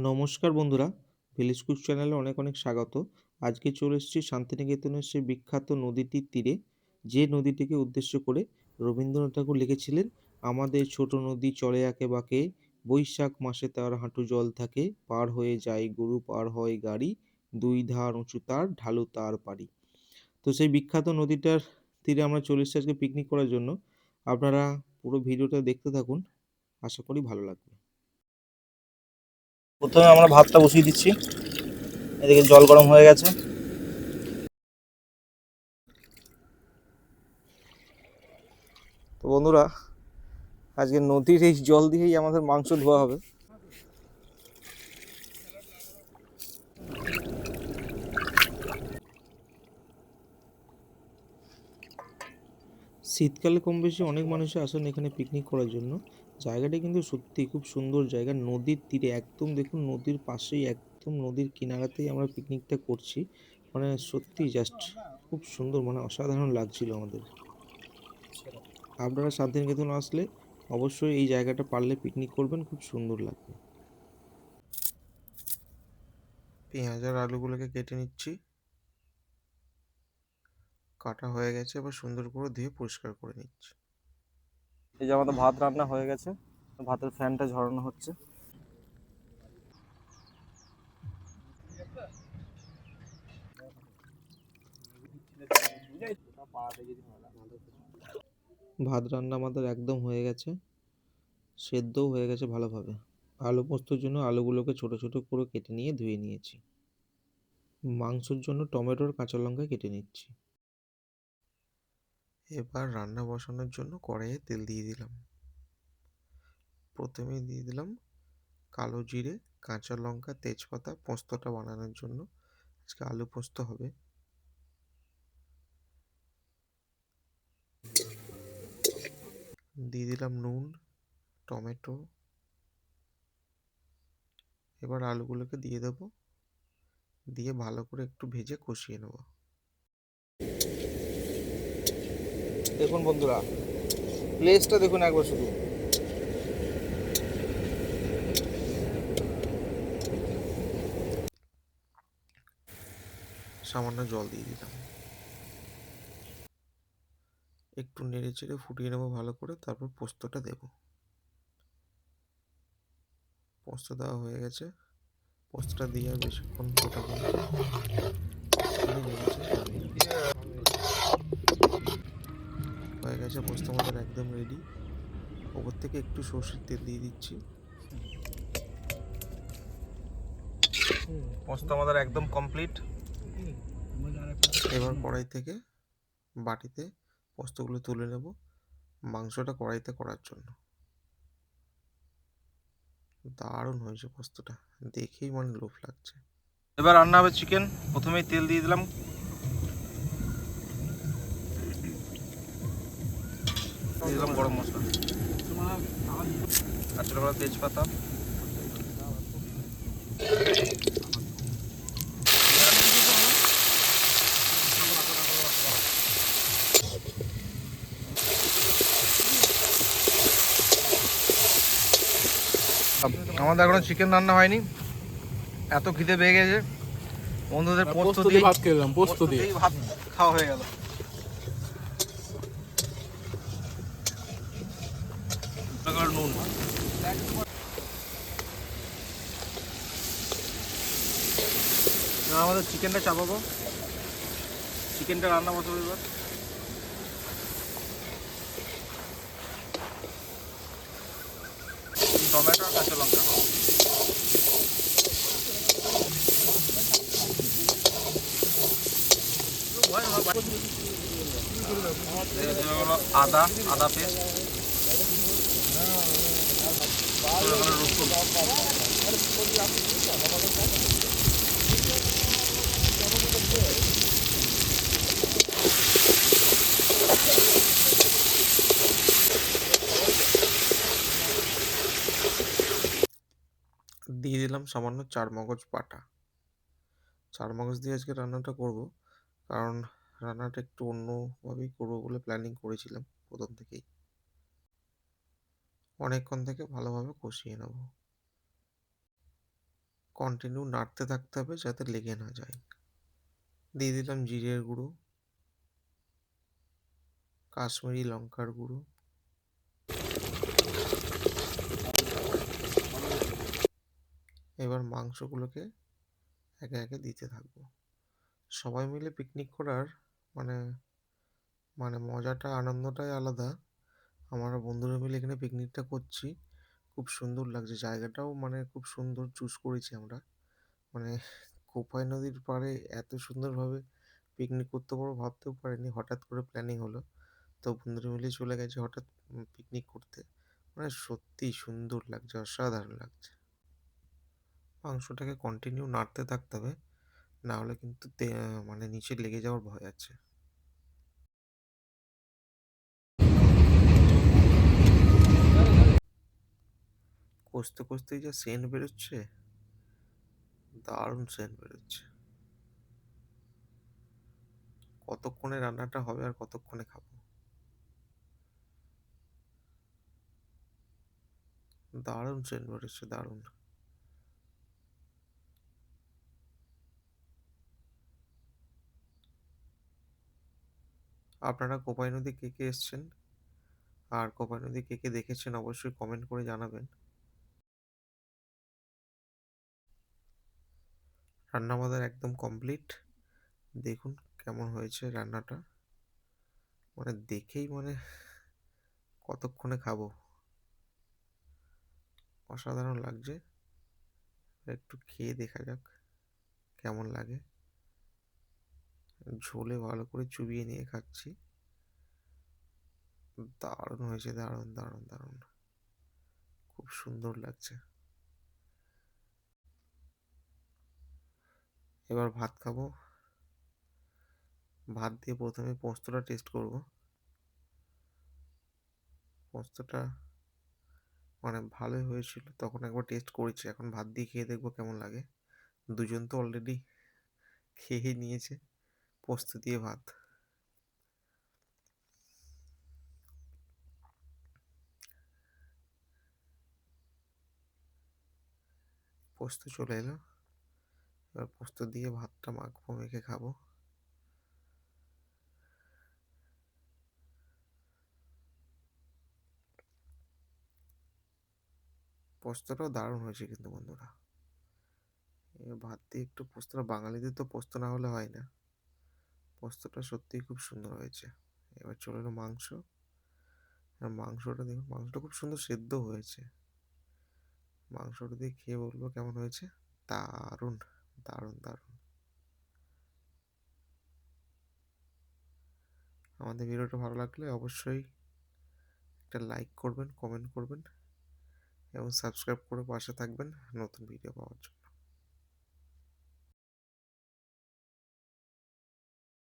নমস্কার বন্ধুরা, village cook চ্যানেলে অনেক অনেক স্বাগত। আজকে চলে এসেছি শান্তিনিকেতনের সেই বিখ্যাত নদীটির তীরে, যে নদীটিকে উদ্দেশ্য করে রবীন্দ্রনাথ ঠাকুর লিখেছিলেন, আমাদের ছোট নদী চলে আঁকে বাঁকে, বৈশাখ মাসে তার হাঁটু জল থাকে, পার হয়ে যায় গরু পার হয় গাড়ি, দুই ধার উঁচু তার ঢালু তার পাড়ি। তো সেই বিখ্যাত নদীটার তীরে আমরা চলে এসেছি আজকে পিকনিক করার জন্য। আপনারা পুরো ভিডিওটা দেখতে থাকুন, আশা করি ভালো লাগবে। প্রথমে আমরা ভাতটা বসিয়ে দিচ্ছি। এদিকে জল গরম হয়ে গেছে। তো বন্ধুরা, আজকে নদীর এই জল দিয়েই আমাদের মাংস ধোয়া হবে। শীতকালে কম বেশি অনেক মানুষই আসেন এখানে পিকনিক করার জন্য। জায়গাটা কিন্তু সত্যি খুব সুন্দর জায়গা, নদীর তীরে একদম, দেখুন নদীর পাশেই, একদম নদীর কিনারাতেই আমরা পিকনিকটা করছি। মানে সত্যি জাস্ট খুব সুন্দর, মানে অসাধারণ লাগছিল আমাদের। আপনারা শান্তিনিকেতন আসলে অবশ্যই এই জায়গাটা পারলে পিকনিক করবেন, খুব সুন্দর লাগবে। পেঁয়াজ আর আলুগুলোকে কেটে নিচ্ছি, কাটা হয়ে গেছে, এবার সুন্দর করে ধুয়ে পরিষ্কার করে নিচ্ছি। এই যে আমাদের ভাত রান্না হয়ে গেছে, ভাতের ফ্যানটা ঝরানো হচ্ছে। ভাত রান্না আমাদের একদম হয়ে গেছে, সেদ্ধও হয়ে গেছে ভালোভাবে। আলু পোস্তর জন্য আলুগুলোকে ছোট ছোট করে কেটে নিয়ে ধুয়ে নিয়েছি। মাংসের জন্য টমেটোর কাঁচা লঙ্কা কেটে নিচ্ছি। এবার রান্না বসানোর জন্য কড়াইয়ে তেল দিয়ে দিলাম। প্রথমে দিয়ে দিলাম কালো জিরে, কাঁচা লঙ্কা, তেজপাতা, পোস্তটা বানানোর জন্য। আজকে আলু পোস্ত হবে। দিয়ে দিলাম নুন, টমেটো। এবার আলুগুলোকে দিয়ে দেবো, দিয়ে ভালো করে একটু ভেজে কষিয়ে নেব। দেখুন বন্ধুরা, প্লেসটা দেখুন একবার শুধু। সামান্য জল দিয়ে দিলাম, একটু নেড়ে চেড়ে ফুটিয়ে নেবো ভালো করে, তারপর পোস্তটা দেব। পোস্ত দেওয়া হয়ে গেছে, পোস্তটা দিয়ে আর বেশিক্ষণ ফোটাবো না, নেড়ে চেড়ে নামিয়ে নেবো। হয়ে গেছে পোস্ত আমাদের একদম রেডি। ওপর থেকে একটু সর্ষের তেল দিয়ে দিচ্ছি। পোস্ত আমাদের একদম কমপ্লিট। এবার কড়াই থেকে বাটিতে পোস্তগুলো তুলে নেব মাংসটা কড়াইতে করার জন্য। দারুণ হয়েছে পোস্তটা, দেখেই মানে লোভ লাগছে। এবার রান্না হবে চিকেন। প্রথমেই তেল দিয়ে দিলাম, দিয়ে দিলাম গরম মশলা আর ছোটো বড় তেজপাতা। আমাদের এখনো চিকেন রান্না হয়নি, এত খিদে পেয়ে গেছে। বন্ধুদের পোস্ত দিয়ে ভাত খেলাম, পোস্ত দিয়ে ভাত খাওয়া হয়ে গেল। নুন, আমাদের চিকেনটা চাপাবো, চিকেনটা রান্না বসাবো এবার। টমেটো আর কাঁচা লঙ্কা, আদা আদা পেস্ট, রসুন। দিয়ে দিলাম সামান্য চার মগজ বাটা। চার মগজ দিয়ে আজকে রান্নাটা করব, কারণ রান্নাটা একটু অন্যভাবেই করবো বলে প্ল্যানিং করেছিলাম প্রথম থেকেই। অনেকক্ষণ থেকে ভালোভাবে কষিয়ে নেব। কন্টিনিউ নাড়তে থাকতে হবে যাতে লেগে না যায়। দিয়ে দিলাম জিরের গুঁড়ো, কাশ্মীরি লঙ্কার গুঁড়ো, এবার মাংসগুলোকে একে একে দিতে থাকবো। সবাই মিলে পিকনিক করার মানে মানে মজাটা আনন্দটাই আলাদা। আমরা বন্ধুরা মিলে এখানে পিকনিকটা করছি, খুব সুন্দর লাগছে, জায়গাটাও মানে খুব সুন্দর চুজ করেছি আমরা। মানে কোপাই নদীর পাড়ে এত সুন্দরভাবে পিকনিক করতে পারবো ভাবতেও পারিনি, হঠাৎ করে প্ল্যানিং হলো। তো বন্ধুরা মিলে চলে গেছি হঠাৎ পিকনিক করতে। মানে সত্যিই সুন্দর লাগছে, অসাধারণ লাগছে। মাংসটাকে কন্টিনিউ নাড়তে থাকতে হবে, না হলে কিন্তু মানে নিচে লেগে যাওয়ার ভয় আছে। কষতে কষতেই যা সেন্ট বেরোচ্ছে, দারুণ সেন্ট বেরোচ্ছে। কতক্ষণে রান্নাটা হবে আর কতক্ষণে খাবো, দারুণ সেন্ট বেরোচ্ছে, দারুণ। আপনারা কোপাই নদী কে কে এসছেন আর কোপাই নদী কে কে দেখেছেন অবশ্যই কমেন্ট করে জানাবেন। রান্না আমাদের একদম কমপ্লিট। দেখুন কেমন হয়েছে রান্নাটা, মানে দেখেই মানে কতক্ষণে খাবো, অসাধারণ লাগছে। একটু খেয়ে দেখা যাক কেমন লাগে। ঝোলে ভালো করে চুবিয়ে নিয়ে খাচ্ছি, দারুণ হয়েছে, দারুণ দারুণ দারুণ, খুব সুন্দর লাগছে। এবার ভাত খাবো। ভাত দিয়ে প্রথমে পোস্তটা টেস্ট করব। পোস্তটা মানে ভালোই হয়েছিল, তখন একবার টেস্ট করেছি, এখন ভাত দিয়ে খেয়ে দেখবো কেমন লাগে। দুজন তো অলরেডি খেয়ে নিয়েছে পোস্ত দিয়ে ভাত। পোস্ত চলে এলো, এবার পোস্ত দিয়ে ভাতটা মাখবো, মেখে খাবো। পোস্তটাও দারুণ হয়েছে কিন্তু বন্ধুরা। এবার ভাত দিয়ে একটু পোস্তটা, বাঙালিদের তো পোস্ত না হলে হয় না। পোস্তটা সত্যিই খুব সুন্দর হয়েছে। এবার চলে এলো মাংস। আর মাংসটা দেখুন, মাংসটা খুব সুন্দর সেদ্ধ হয়েছে। মাংসটা দিয়ে খেয়ে বলবো কেমন হয়েছে। দারুণ, দারুণ দারুণ। আমাদের ভিডিওটা ভালো লাগলে অবশ্যই একটা লাইক করবেন, কমেন্ট করবেন এবং সাবস্ক্রাইব করে পাশে থাকবেন নতুন ভিডিও পাওয়ার জন্য।